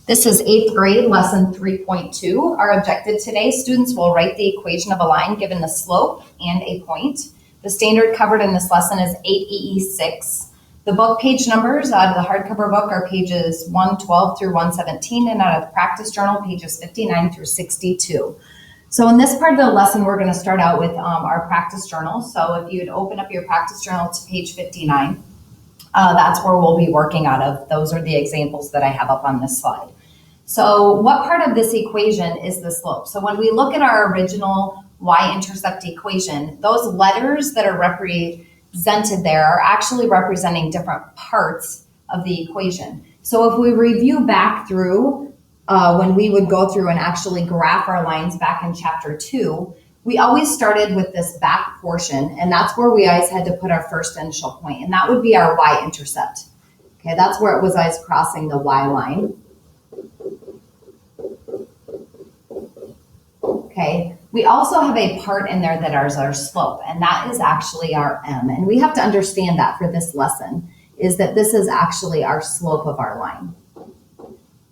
This is 8th grade, lesson 3.2. Our objective today, students will write the equation of a line given the slope and a point. The standard covered in this lesson is 8EE6. The book page numbers out of the hardcover book are pages 112 through 117, and out of the practice journal, pages 59 through 62. So in this part of the lesson, we're going to start out with our practice journal. So if you'd open up your practice journal to page 59, that's where we'll be working out of. Those are the examples that I have up on this slide. So what part of this equation is the slope? So when we look at our original y-intercept equation, those letters that are represented there are actually representing different parts of the equation. So if we review back through when we would go through and actually graph our lines back in chapter 2, we always started with this back portion, and that's where we always had to put our first initial point, and that would be our y-intercept. Okay, that's where it was always crossing the y line. Okay, we also have a part in there that is our slope, and that is actually our m. And we have to understand that for this lesson, is that this is actually our slope of our line.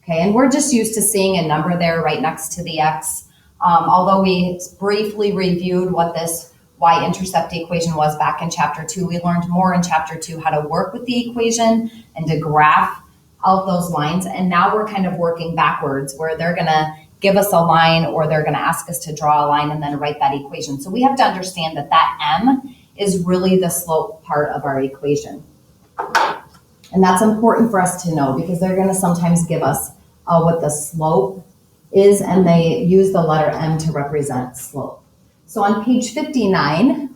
Okay, and we're just used to seeing a number there right next to the x. Although we briefly reviewed what this y-intercept equation was back in chapter 2, we learned more in chapter 2 how to work with the equation and to graph out those lines. And now we're kind of working backwards, where they're going to give us a line, or they're going to ask us to draw a line and then write that equation. So we have to understand that that m is really the slope part of our equation. And that's important for us to know, because they're going to sometimes give us what the slope is, and they use the letter m to represent slope. So on page 59,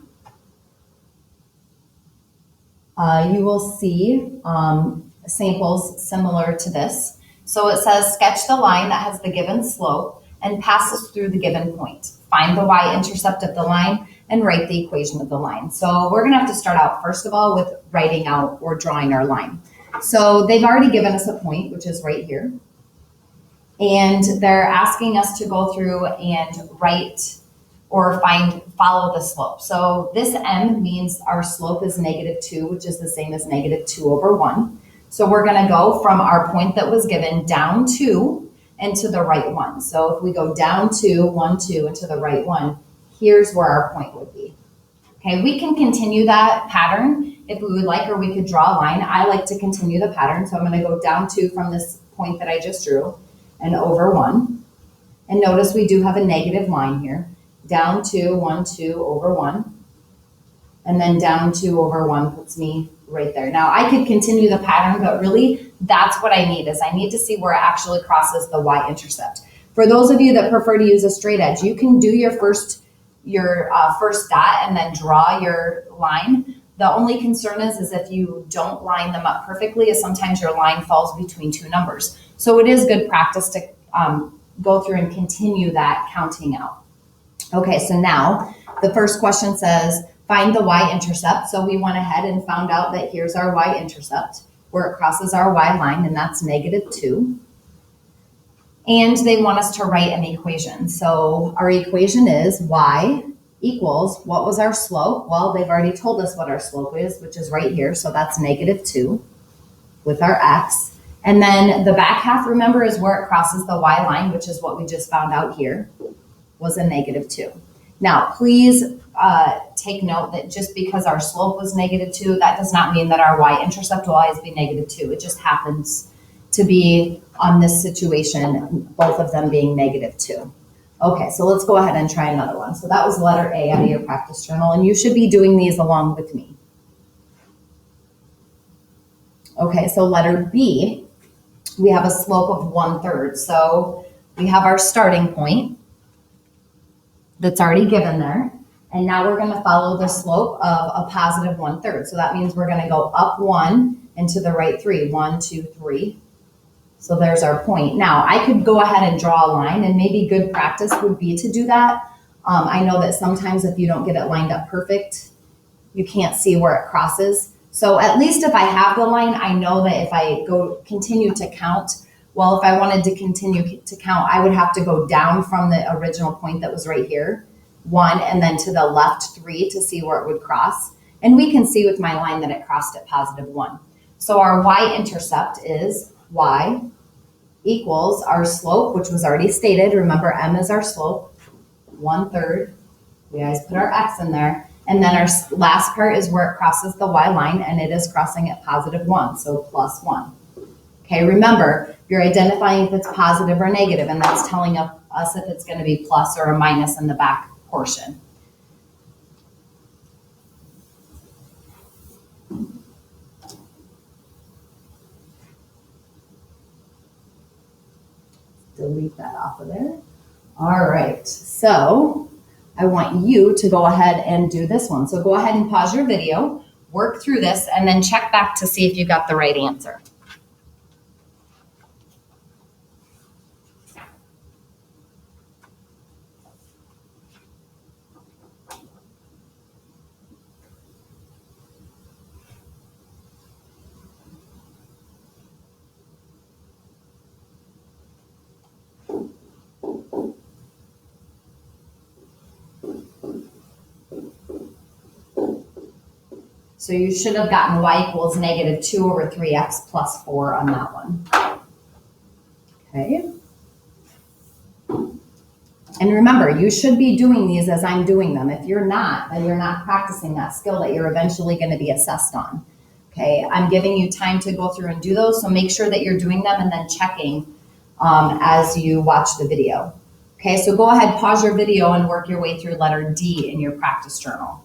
you will see samples similar to this. So it says, sketch the line that has the given slope and passes through the given point. Find the y-intercept of the line and write the equation of the line. So we're going to have to start out, first of all, with writing out or drawing our line. So they've already given us a point, which is right here. And they're asking us to go through and write or follow the slope. So this m means our slope is -2, which is the same as -2/1. So we're going to go from our point that was given down 2 and to the right 1. So if we go down 2, 1, 2, and to the right 1, here's where our point would be. Okay, we can continue that pattern if we would like, or we could draw a line. I like to continue the pattern, so I'm going to go down 2 from this point that I just drew and over 1. And notice we do have a negative line here. Down 2, 1, 2, over 1. And then down 2 over 1 puts me right there. Now I could continue the pattern, but really that's what I need, is I need to see where it actually crosses the y-intercept. For those of you that prefer to use a straight edge, you can do your first dot and then draw your line. The only concern is if you don't line them up perfectly, is sometimes your line falls between two numbers. So it is good practice to go through and continue that counting out. Okay, so now the first question says, find the y-intercept. So we went ahead and found out that here's our y-intercept, where it crosses our y line, and that's -2. And they want us to write an equation. So our equation is y equals, what was our slope? Well, they've already told us what our slope is, which is right here. So that's -2 with our x. And then the back half, remember, is where it crosses the y line, which is what we just found out here, was a -2. Now, please take note that just because our slope was -2, that does not mean that our y-intercept will always be -2. It just happens to be, on this situation, both of them being -2. Okay, so let's go ahead and try another one. So that was letter A out of your practice journal, and you should be doing these along with me. Okay, so letter B, we have a slope of 1/3. So we have our starting point that's already given there. And now we're going to follow the slope of a positive 1/3. So that means we're going to go up 1 and to the right 3. 1, 2, 3. So there's our point. Now I could go ahead and draw a line, and maybe good practice would be to do that. I know that sometimes if you don't get it lined up perfect, you can't see where it crosses. So at least if I have the line, I know that if I continue to count, well, if I wanted to continue to count, I would have to go down from the original point that was right here, 1, and then to the left 3 to see where it would cross. And we can see with my line that it crossed at positive 1. So our y-intercept is y equals our slope, which was already stated. Remember, m is our slope, 1/3. We always put our x in there. And then our last part is where it crosses the y line, and it is crossing at +1, so +1. Okay, remember, you're identifying if it's positive or negative, and that's telling us if it's going to be plus or a minus in the back portion. Delete that off of there. All right, so I want you to go ahead and do this one. So go ahead and pause your video, work through this, and then check back to see if you got the right answer. So you should have gotten y equals -2/3x + 4 on that one. Okay. And remember, you should be doing these as I'm doing them. If you're not, then you're not practicing that skill that you're eventually going to be assessed on. Okay, I'm giving you time to go through and do those, so make sure that you're doing them and then checking as you watch the video. Okay, so go ahead, pause your video and work your way through letter D in your practice journal.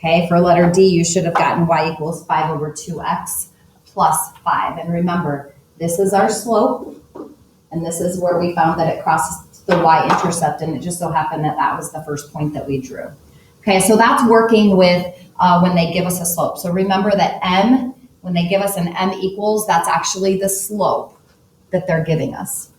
Okay, for letter D, you should have gotten y equals 5/2x + 5. And remember, this is our slope, and this is where we found that it crosses the y-intercept, and it just so happened that that was the first point that we drew. Okay, so that's working with when they give us a slope. So remember that m, when they give us an m equals, that's actually the slope that they're giving us.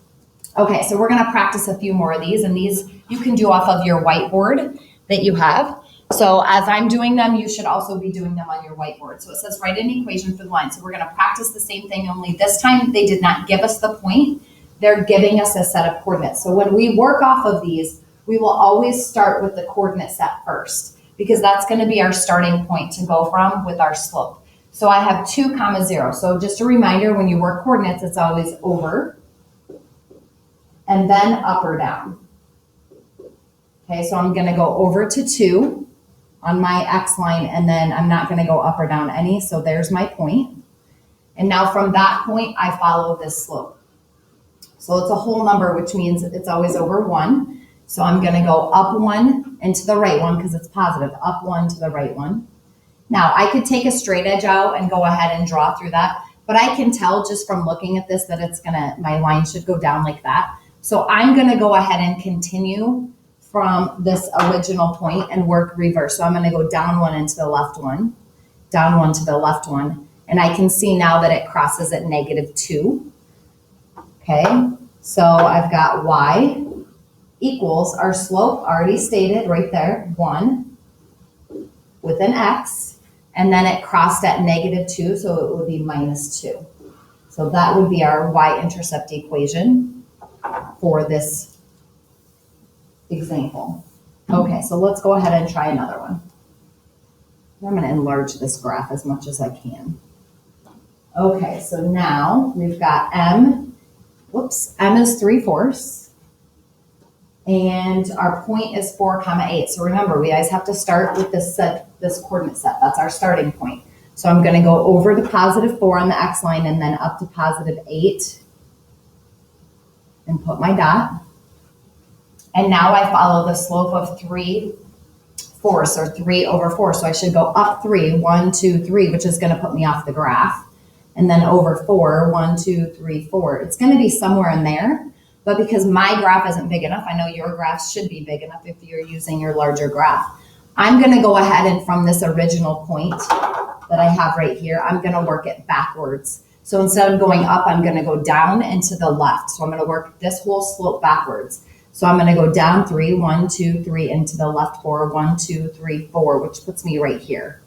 Okay, so we're going to practice a few more of these, and these you can do off of your whiteboard that you have. So as I'm doing them, you should also be doing them on your whiteboard. So it says write an equation for the line. So we're going to practice the same thing, only this time they did not give us the point. They're giving us a set of coordinates. So when we work off of these, we will always start with the coordinate set first, because that's going to be our starting point to go from with our slope. So I have 2, 0. So just a reminder, when you work coordinates, it's always over and then up or down. Okay, so I'm going to go over to 2 on my X line, and then I'm not going to go up or down any. So there's my point. And now from that point, I follow this slope. So it's a whole number, which means it's always over 1. So I'm going to go up 1 and to the right 1 because it's positive, up 1 to the right 1. Now I could take a straight edge out and go ahead and draw through that, but I can tell just from looking at this that my line should go down like that. So I'm going to go ahead and continue from this original point and work reverse. So I'm going to go down 1 into the left 1, down 1 to the left 1. And I can see now that it crosses at -2. Okay, so I've got y equals our slope, already stated right there, 1 with an x, and then it crossed at -2, so it would be -2. So that would be our y-intercept equation for this example. Okay, so let's go ahead and try another one. I'm going to enlarge this graph as much as I can. Okay, so now we've got m is 3/4, and our point is 4, 8. So remember, we always have to start with this coordinate set. That's our starting point. So I'm going to go over to +4 on the x line and then up to +8 and put my dot. And now I follow the slope of 3/4, or 3/4. So I should go up 3, 1, 2, 3, which is going to put me off the graph. And then over 4, 1, 2, 3, 4. It's going to be somewhere in there, but because my graph isn't big enough, I know your graph should be big enough if you're using your larger graph. I'm going to go ahead and from this original point that I have right here, I'm going to work it backwards. So instead of going up, I'm going to go down and to the left. So I'm going to work this whole slope backwards. So I'm going to go down 3, 1, 2, 3, and to the left 4, 1, 2, 3, 4, which puts me right here.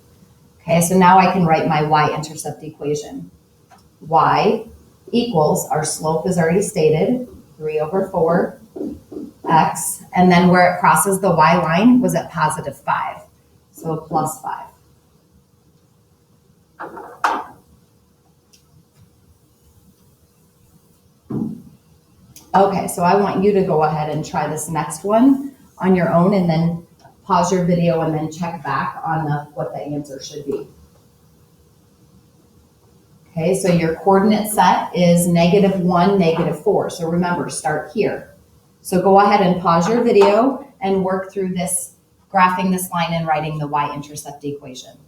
Okay, so now I can write my y-intercept equation. Y equals, our slope is already stated, 3 over 4 x, and then where it crosses the y line was at positive 5, so plus 5. Okay, so I want you to go ahead and try this next one on your own, and then pause your video and then check back on what the answer should be. Okay, so your coordinate set is -1, -4. So remember, start here. So go ahead and pause your video and work through this, graphing this line and writing the y-intercept equation.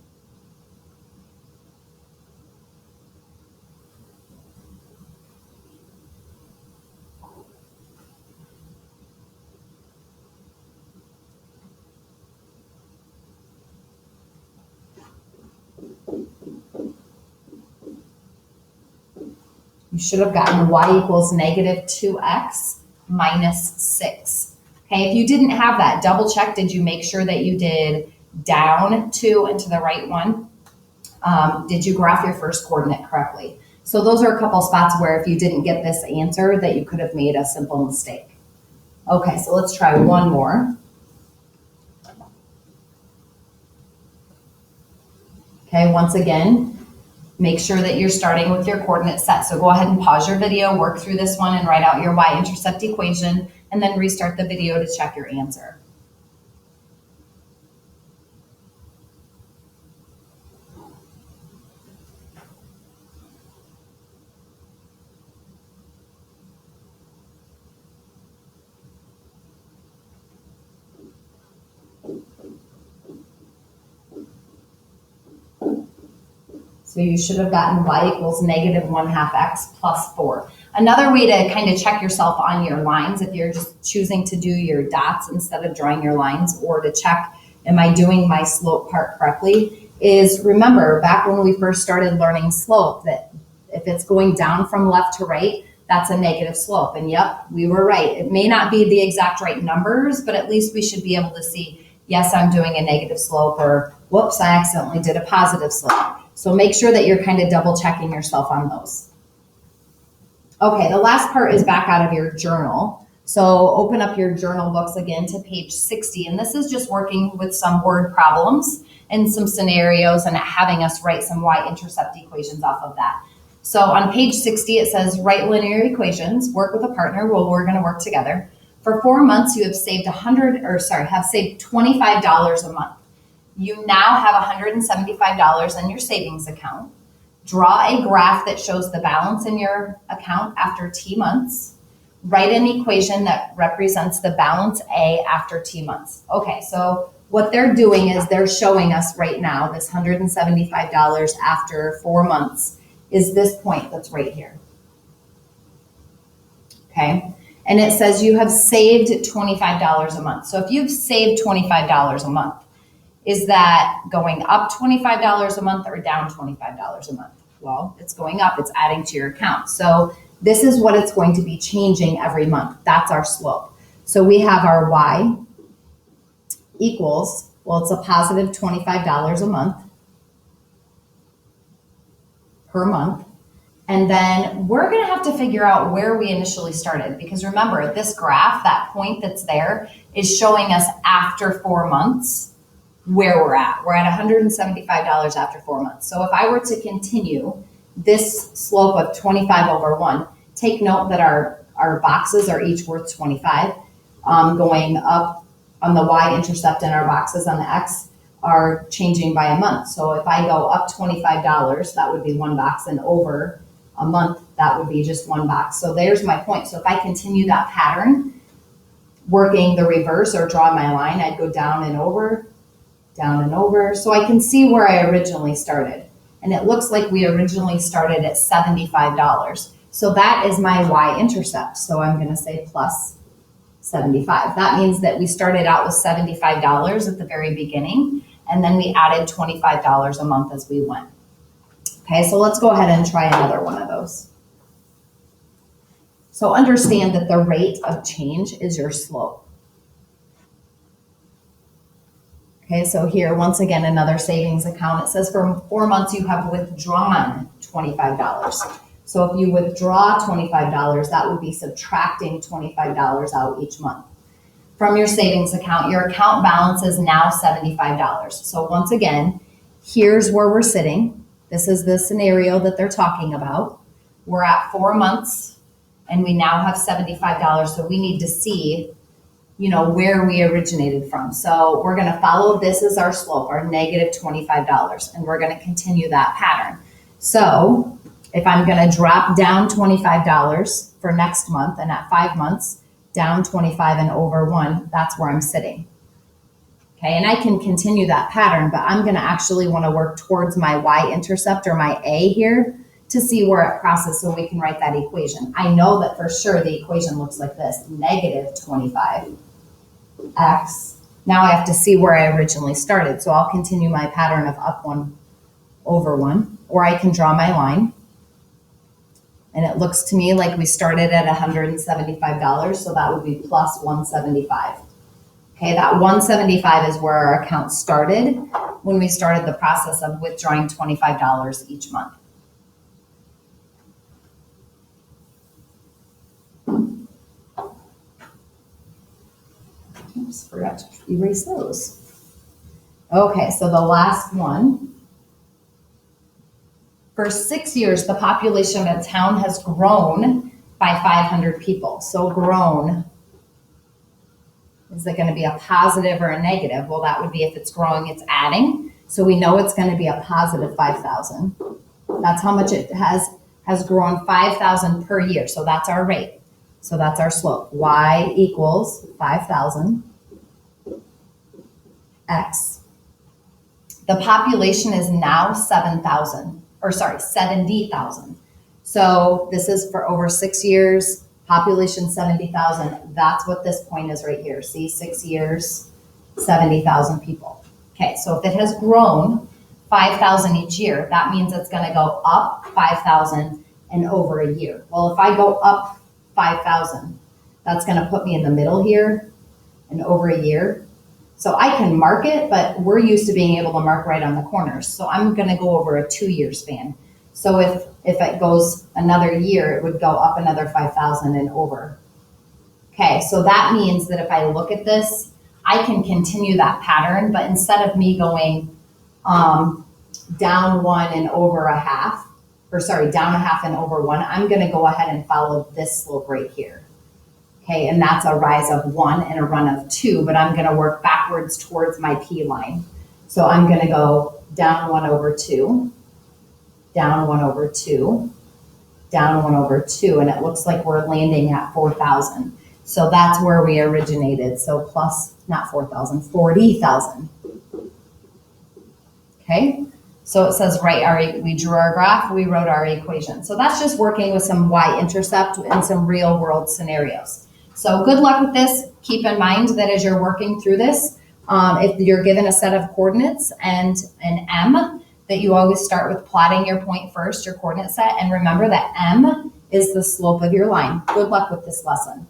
You should have gotten y equals -2x minus 6. Okay, if you didn't have that, double check. Did you make sure that you did down 2 into the right one? Did you graph your first coordinate correctly? So those are a couple spots where if you didn't get this answer that you could have made a simple mistake. Okay, so let's try one more. Okay, once again, make sure that you're starting with your coordinate set. So go ahead and pause your video, work through this one and write out your y-intercept equation, and then restart the video to check your answer. So you should have gotten y equals -1/2 x plus 4. Another way to kind of check yourself on your lines, if you're just choosing to do your dots instead of drawing your lines, or to check, am I doing my slope part correctly, is remember back when we first started learning slope, that if it's going down from left to right, that's a negative slope. And yep, we were right. It may not be the exact right numbers, but at least we should be able to see, yes, I'm doing a negative slope, or whoops, I accidentally did a positive slope. So make sure that you're kind of double checking yourself on those. Okay, the last part is back out of your journal. So open up your journal books again to page 60. And this is just working with some word problems and some scenarios and having us write some y-intercept equations off of that. So on page 60, it says, write linear equations, work with a partner. Well, we're going to work together. For 4 months, you have saved saved $25 a month. You now have $175 in your savings account. Draw a graph that shows the balance in your account after T months. Write an equation that represents the balance A after T months. Okay, so what they're doing is they're showing us right now this $175 after 4 months is this point that's right here. Okay, and it says you have saved $25 a month. So if you've saved $25 a month, is that going up $25 a month or down $25 a month? Well, it's going up, it's adding to your account. So this is what it's going to be changing every month. That's our slope. So we have our y equals, well, it's a positive $25 a month per month. And then we're going to have to figure out where we initially started, because remember, this graph, that point that's there, is showing us after 4 months where we're at. We're at $175 after 4 months. So if I were to continue this slope of 25 over 1, take note that our boxes are each worth 25. Going up on the y-intercept and our boxes on the x are changing by a month. So if I go up $25, that would be 1 box, and over a month, that would be just 1 box. So there's my point. So if I continue that pattern, working the reverse or draw my line, I'd go down and over, so I can see where I originally started. And it looks like we originally started at $75. So that is my y-intercept. So I'm going to say plus 75. That means that we started out with $75 at the very beginning, and then we added $25 a month as we went. Okay, so let's go ahead and try another one of those. So understand that the rate of change is your slope. Okay, so here, once again, another savings account. It says for 4 months you have withdrawn $25. So if you withdraw $25, that would be subtracting $25 out each month. From your savings account, your account balance is now $75. So once again, here's where we're sitting. This is the scenario that they're talking about. We're at 4 months and we now have $75. So we need to see, where we originated from. So we're going to follow this as our slope, our negative $25, and we're going to continue that pattern. So if I'm going to drop down $25 for next month, and at 5 months, down 25 and over 1, that's where I'm sitting. Okay, and I can continue that pattern, but I'm going to actually want to work towards my Y-intercept or my A here to see where it crosses so we can write that equation. I know that for sure the equation looks like this, negative 25x. Now I have to see where I originally started, so I'll continue my pattern of up 1 over 1, or I can draw my line. And it looks to me like we started at $175, so that would be plus 175. Okay, that 175 is where our account started when we started the process of withdrawing $25 each month. Oops, forgot to erase those. Okay, so the last one. For 6 years, the population of a town has grown by 500 people. So grown, is it going to be a positive or a negative? Well, that would be if it's growing, it's adding. So we know it's going to be a positive 5,000. That's how much it has grown, 5,000 per year. So that's our rate. So that's our slope. Y equals 5,000 x. The population is now 70,000. 70,000. So this is for over 6 years, population 70,000. That's what this point is right here. See, 6 years, 70,000 people. Okay, so if it has grown 5,000 each year, that means it's going to go up 5,000 and over a year. Well, if I go up 5,000, that's going to put me in the middle here and over a year. So I can mark it, but we're used to being able to mark right on the corners. So I'm going to go over a 2-year span. So if it goes another year, it would go up another 5,000 and over. Okay, so that means that if I look at this, I can continue that pattern, but instead of me going down 1 and over a half, down a half and over 1, I'm going to go ahead and follow this slope right here. Okay, and that's a rise of 1 and a run of 2, but I'm going to work backwards towards my P line. So I'm going to go down 1 over 2, down 1 over 2, down 1 over 2, and it looks like we're landing at 4,000. So that's where we originated. So plus, not 4,000, 40,000. Okay, so it says, we drew our graph, we wrote our equation. So that's just working with some Y-intercept and some real world scenarios. So good luck with this. Keep in mind that as you're working through this, if you're given a set of coordinates and an M, that you always start with plotting your point first, your coordinate set, and remember that M is the slope of your line. Good luck with this lesson.